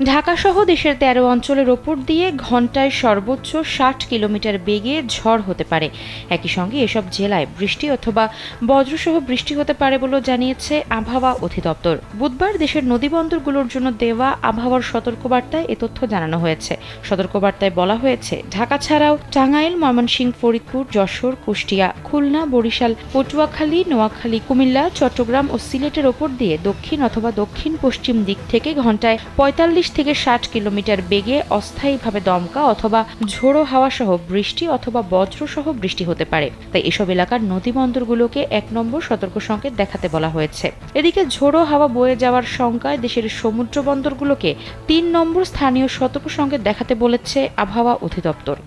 ঢাকাসহ দেশের ১৩ অঞ্চলের ওপর দিয়ে ঘণ্টায় সর্বোচ্চ ৬০ কিলোমিটার বেগে ঝড় হতে পারে। একই সঙ্গে এসব জেলায় বৃষ্টি অথবা বজ্রসহ বৃষ্টি হতে পারে বলেও জানিয়েছে আবহাওয়া অধিদপ্তর। বুধবার দেশের নদীবন্দরগুলোর জন্য দেওয়া আবহাওয়ার সতর্কবার্তায় এ তথ্য জানানো হয়েছে। সতর্কবার্তায় বলা হয়েছে, ঢাকা ছাড়াও টাঙ্গাইল, ময়মনসিংহ, ফরিদপুর, যশোর, কুষ্টিয়া, খুলনা, বরিশাল, পটুয়াখালী, নোয়াখালী, কুমিল্লা, চট্টগ্রাম ও সিলেটের ওপর দিয়ে দক্ষিণ অথবা দক্ষিণ পশ্চিম দিক থেকে ঘণ্টায় ৪৫ থেকে ৬০ কিলোমিটার বেগে অস্থায়ীভাবে দমকা অথবা ঝোড়ো হাওয়া সহ বৃষ্টি অথবা বজ্রসহ বৃষ্টি হতে পারে। তাই এসব এলাকার নদীবন্দরগুলোকে ১ নম্বর সতর্ক সংকেত দেখাতে বলা হয়েছে। এদিকে ঝোড়ো হাওয়া বয়ে যাওয়ার শঙ্কায় দেশের সমুদ্র বন্দরগুলোকে ৩ নম্বর স্থানীয় সতর্ক সংকেত দেখাতে বলেছে আবহাওয়া অধিদপ্তর।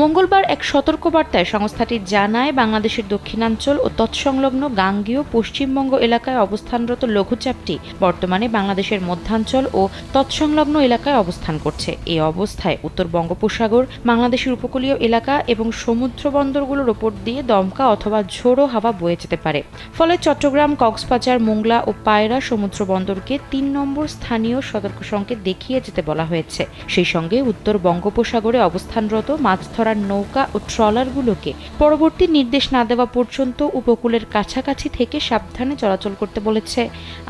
মঙ্গলবার এক সতর্কবার্তায় সংস্থাটি জানায়, বাংলাদেশের দক্ষিণাঞ্চল ও তৎসংলগ্ন গাঙ্গেয় পশ্চিমবঙ্গ এলাকায় অবস্থানরত লঘুচাপটি বর্তমানে বাংলাদেশের মধ্যাঞ্চল ও তৎসংলগ্ন এলাকায় অবস্থান করছে। এই অবস্থায় উত্তর বঙ্গোপসাগর, বাংলাদেশের উপকূলীয় এলাকা এবং সমুদ্র বন্দরগুলোর ওপর দিয়ে দমকা অথবা ঝোড়ো হাওয়া বয়ে যেতে পারে। ফলে চট্টগ্রাম, কক্সবাজার, মোংলা ও পায়রা সমুদ্র বন্দরকে ৩ নম্বর স্থানীয় সতর্ক সংকেত দেখিয়ে যেতে বলা হয়েছে। সেই সঙ্গে উত্তর বঙ্গোপসাগরে অবস্থানরত মাছ ধরার নৌকা ও ট্রলারগুলোকে পরবর্তী নির্দেশ না দেওয়া পর্যন্ত উপকূলের কাছাকাছি থেকে সাবধানে চলাচল করতে বলেছে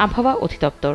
আবহাওয়া অধিদপ্তর।